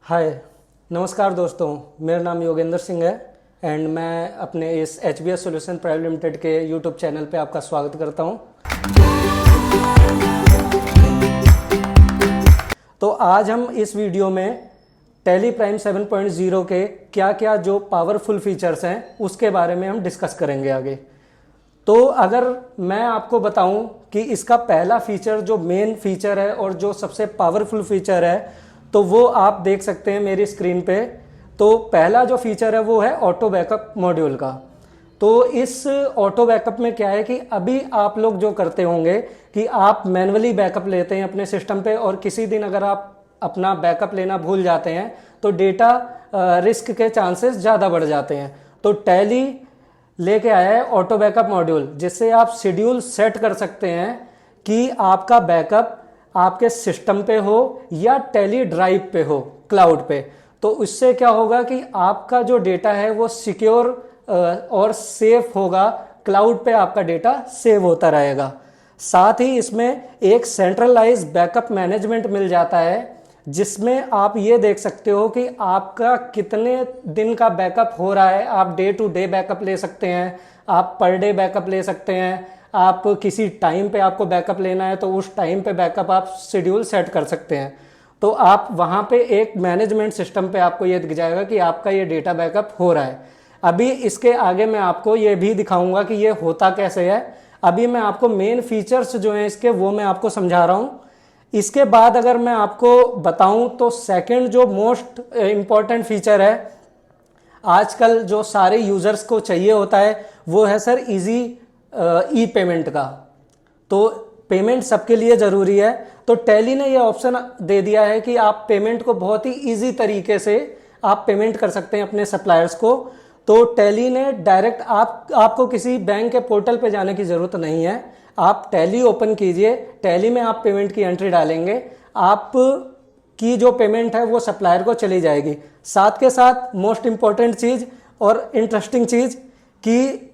हाय, नमस्कार दोस्तों। मेरा नाम योगेंद्र सिंह है एंड मैं अपने इस HBS सॉल्यूशन प्राइवेट लिमिटेड के यूट्यूब चैनल पे आपका स्वागत करता हूं। तो आज हम इस वीडियो में टैली प्राइम 7.0 के क्या क्या जो पावरफुल फीचर्स हैं उसके बारे में हम डिस्कस करेंगे आगे। तो अगर मैं आपको बताऊं कि इसका पहला फीचर जो मेन फीचर है और जो सबसे पावरफुल फीचर है तो वो आप देख सकते हैं मेरी स्क्रीन पे। तो पहला जो फीचर है वो है ऑटो बैकअप मॉड्यूल का। तो इस ऑटो बैकअप में क्या है कि अभी आप लोग जो करते होंगे कि आप मैन्युअली बैकअप लेते हैं अपने सिस्टम पे और किसी दिन अगर आप अपना बैकअप लेना भूल जाते हैं तो डेटा रिस्क के चांसेस ज़्यादा बढ़ जाते हैं। तो टैली लेके आया है ऑटो बैकअप मॉड्यूल, जिससे आप शेड्यूल सेट कर सकते हैं कि आपका बैकअप आपके सिस्टम पे हो या टैली ड्राइव पे हो, क्लाउड पे। तो इससे क्या होगा कि आपका जो डेटा है वो सिक्योर और सेफ होगा, क्लाउड पे आपका डेटा सेव होता रहेगा। साथ ही इसमें एक सेंट्रलाइज बैकअप मैनेजमेंट मिल जाता है, जिसमें आप ये देख सकते हो कि आपका कितने दिन का बैकअप हो रहा है। आप डे टू डे बैकअप ले सकते हैं, आप पर डे बैकअप ले सकते हैं, आप किसी टाइम पे आपको बैकअप लेना है तो उस टाइम पे बैकअप आप शेड्यूल सेट कर सकते हैं। तो आप वहाँ पे एक मैनेजमेंट सिस्टम पे आपको ये दिख जाएगा कि आपका ये डेटा बैकअप हो रहा है। अभी इसके आगे मैं आपको ये भी दिखाऊंगा कि ये होता कैसे है। अभी मैं आपको मेन फीचर्स जो हैं इसके वो मैं आपको समझा रहा हूँ। इसके बाद अगर मैं आपको बताऊं तो सेकंड जो मोस्ट इम्पॉर्टेंट फीचर है आजकल जो सारे यूजर्स को चाहिए होता है वो है सर इजी ई पेमेंट का। तो पेमेंट सबके लिए ज़रूरी है। तो टैली ने ये ऑप्शन दे दिया है कि आप पेमेंट को बहुत ही इजी तरीके से आप पेमेंट कर सकते हैं अपने सप्लायर्स को। तो टैली ने डायरेक्ट आपको किसी बैंक के पोर्टल पे जाने की ज़रूरत नहीं है। आप टैली ओपन कीजिए, टैली में आप पेमेंट की एंट्री डालेंगे, आप की जो पेमेंट है वो सप्लायर को चली जाएगी। साथ के साथ मोस्ट इम्पॉर्टेंट चीज़ और इंटरेस्टिंग चीज़ कि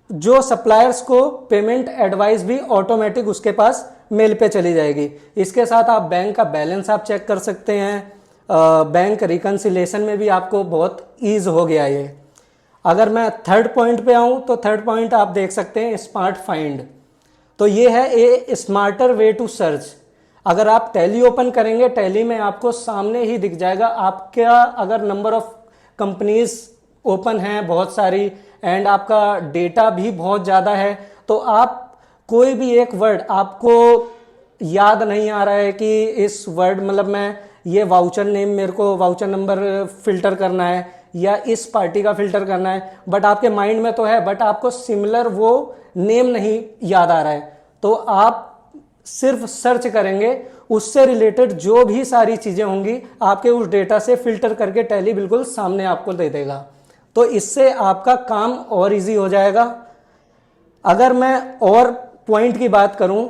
जो सप्लायर्स को पेमेंट एडवाइस भी ऑटोमेटिक उसके पास मेल पे चली जाएगी। इसके साथ आप बैंक का बैलेंस आप चेक कर सकते हैं। बैंक रिकन्सिलेशन में भी आपको बहुत ईज हो गया ये। अगर मैं थर्ड पॉइंट पे आऊँ तो थर्ड पॉइंट आप देख सकते हैं स्मार्ट फाइंड। तो ये है ए स्मार्टर वे टू सर्च। अगर आप टैली ओपन करेंगे, टैली में आपको सामने ही दिख जाएगा आपका अगर नंबर ऑफ कंपनीज ओपन हैं बहुत सारी एंड आपका डेटा भी बहुत ज़्यादा है, तो आप कोई भी एक वर्ड आपको याद नहीं आ रहा है कि इस वर्ड मतलब मैं ये वाउचर नेम मेरे को वाउचर नंबर फिल्टर करना है या इस पार्टी का फिल्टर करना है, बट आपके माइंड में तो है बट आपको सिमिलर वो नेम नहीं याद आ रहा है। तो आप सिर्फ सर्च करेंगे, उससे रिलेटेड जो भी सारी चीज़ें होंगी आपके उस डेटा से फिल्टर करके टैली बिल्कुल सामने आपको दे देगा। तो इससे आपका काम और इजी हो जाएगा। अगर मैं और पॉइंट की बात करूं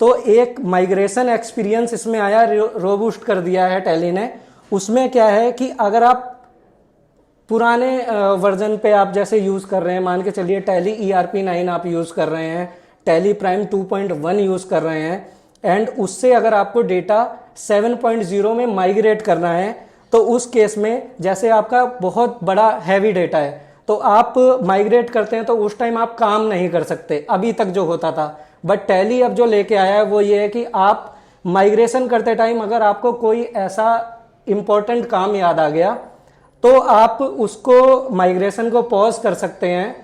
तो एक माइग्रेशन एक्सपीरियंस इसमें आया, रोबूस्ट कर दिया है टैली ने। उसमें क्या है कि अगर आप पुराने वर्जन पे आप जैसे यूज़ कर रहे हैं, मान के चलिए टैली ERP 9 आप यूज़ कर रहे हैं, टैली प्राइम 2.1 यूज़ कर रहे हैं एंड उससे अगर आपको डेटा 7.0 में माइग्रेट करना है तो उस केस में जैसे आपका बहुत बड़ा हैवी डेटा है तो आप माइग्रेट करते हैं तो उस टाइम आप काम नहीं कर सकते अभी तक जो होता था। बट टैली अब जो लेके आया है वो ये है कि आप माइग्रेशन करते टाइम अगर आपको कोई ऐसा इंपॉर्टेंट काम याद आ गया तो आप उसको माइग्रेशन को पॉज कर सकते हैं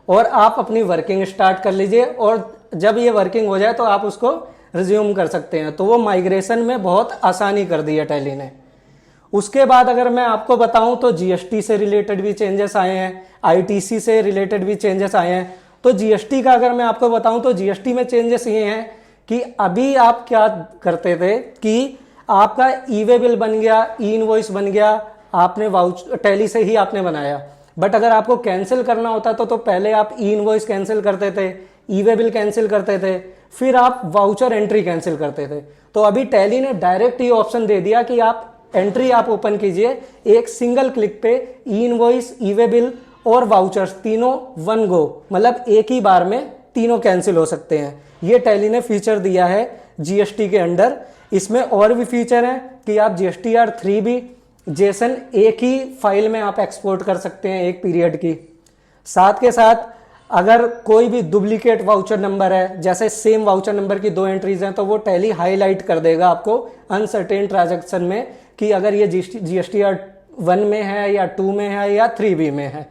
और आप अपनी वर्किंग स्टार्ट कर लीजिए और जब ये वर्किंग हो जाए तो आप उसको रिज्यूम कर सकते हैं। तो वो माइग्रेशन में बहुत आसानी कर दी है टैली ने। उसके बाद अगर मैं आपको बताऊं तो GST से रिलेटेड भी चेंजेस आए हैं, ITC से रिलेटेड भी चेंजेस आए हैं। तो GST का अगर मैं आपको बताऊं तो GST में चेंजेस ये हैं कि अभी आप क्या करते थे कि आपका ई-वे बिल बन गया, ई-इनवॉइस बन गया, आपने वाउचर टैली से ही आपने बनाया। बट अगर आपको कैंसिल करना होता तो पहले आप ई-इनवॉइस कैंसिल करते थे, ई-वे बिल कैंसिल करते थे, फिर आप वाउचर एंट्री कैंसिल करते थे। तो अभी टैली ने डायरेक्ट ये ऑप्शन दे दिया कि आप एंट्री आप ओपन कीजिए, एक सिंगल क्लिक पे ई-इनवॉइस, ई-वे बिल और वाउचर्स तीनों वन गो, मतलब एक ही बार में तीनों कैंसिल हो सकते हैं। ये टैली ने फीचर दिया है GST के अंडर। इसमें और भी फीचर हैं कि आप GSTR 3 भी जेसन एक ही फाइल में आप एक्सपोर्ट कर सकते हैं एक पीरियड की। साथ के साथ अगर कोई भी डुप्लीकेट वाउचर नंबर है, जैसे सेम वाउचर नंबर की 2 एंट्रीज हैं, तो वो टैली हाईलाइट कर देगा आपको अनसर्टेन ट्रांजैक्शन में कि अगर ये जीएसटीआर 1 में है या 2 में है या 3B में है।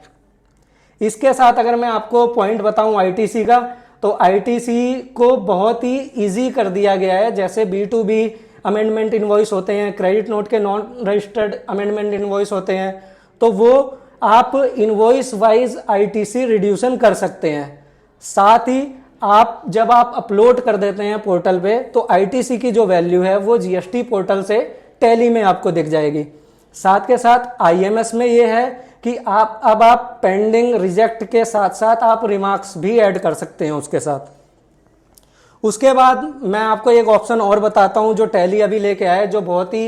इसके साथ अगर मैं आपको पॉइंट बताऊं आईटीसी का, तो आईटीसी को बहुत ही इजी कर दिया गया है। जैसे B2B अमेंडमेंट इनवॉइस होते हैं, क्रेडिट नोट के नॉन रजिस्टर्ड अमेंडमेंट इनवॉइस होते हैं, तो वो आप इनवॉइस वाइज आईटीसी रिड्यूसन कर सकते हैं। साथ ही आप जब आप अपलोड कर देते हैं पोर्टल पे, तो आईटीसी की जो वैल्यू है वो जीएसटी पोर्टल से टैली में आपको दिख जाएगी। साथ के साथ आईएमएस में ये है कि आप पेंडिंग रिजेक्ट के साथ साथ आप रिमार्क्स भी ऐड कर सकते हैं उसके साथ। उसके बाद मैं आपको एक ऑप्शन और बताता हूं जो टैली अभी लेके आया है, जो बहुत ही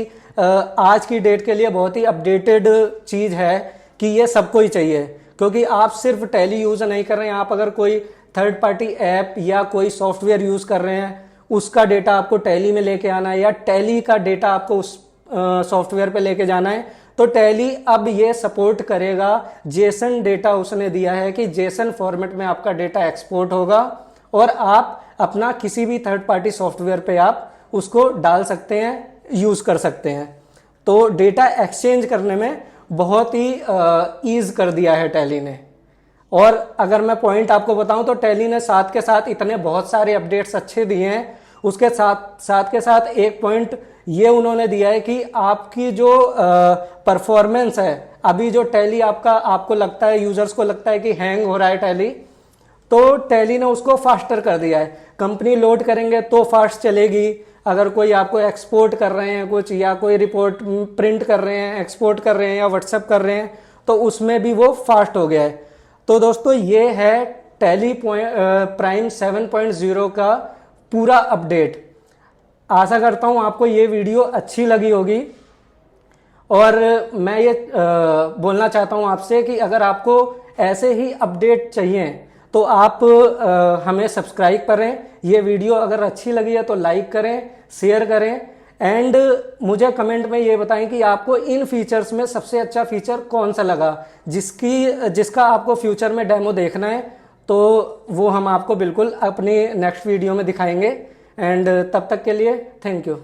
आज की डेट के लिए बहुत ही अपडेटेड चीज है कि ये सबको ही चाहिए। क्योंकि आप सिर्फ टैली यूज नहीं कर रहे हैं, आप अगर कोई थर्ड पार्टी ऐप या कोई सॉफ्टवेयर यूज कर रहे हैं, उसका डेटा आपको टैली में लेके आना है या टैली का डेटा आपको उस सॉफ्टवेयर पे लेके जाना है, तो टैली अब ये सपोर्ट करेगा। जेसन डेटा उसने दिया है कि जेसन फॉर्मेट में आपका डेटा एक्सपोर्ट होगा और आप अपना किसी भी थर्ड पार्टी सॉफ्टवेयर पे आप उसको डाल सकते हैं, यूज कर सकते हैं। तो डेटा एक्सचेंज करने में बहुत ही ईज कर दिया है टैली ने। और अगर मैं पॉइंट आपको बताऊं तो टैली ने साथ के साथ इतने बहुत सारे अपडेट्स अच्छे दिए हैं। उसके साथ के साथ एक पॉइंट ये उन्होंने दिया है कि आपकी जो परफॉर्मेंस है, अभी जो टैली आपको लगता है, यूजर्स को लगता है कि हैंग हो रहा है टैली, तो टैली ने उसको फास्टर कर दिया है। कंपनी लोड करेंगे तो फास्ट चलेगी। अगर कोई आपको एक्सपोर्ट कर रहे हैं कुछ, या कोई रिपोर्ट प्रिंट कर रहे हैं, एक्सपोर्ट कर रहे हैं या व्हाट्सएप कर रहे हैं, तो उसमें भी वो फास्ट हो गया है। तो दोस्तों ये है टैली प्राइम 7.0 का पूरा अपडेट। आशा करता हूं आपको ये वीडियो अच्छी लगी होगी। और मैं ये बोलना चाहता हूं आपसे कि अगर आपको ऐसे ही अपडेट चाहिए तो आप हमें सब्सक्राइब करें। ये वीडियो अगर अच्छी लगी है तो लाइक करें, शेयर करें, एंड मुझे कमेंट में ये बताएं कि आपको इन फीचर्स में सबसे अच्छा फीचर कौन सा लगा, जिसका आपको फ्यूचर में डेमो देखना है। तो वो हम आपको बिल्कुल अपनी नेक्स्ट वीडियो में दिखाएंगे। एंड तब तक के लिए थैंक यू।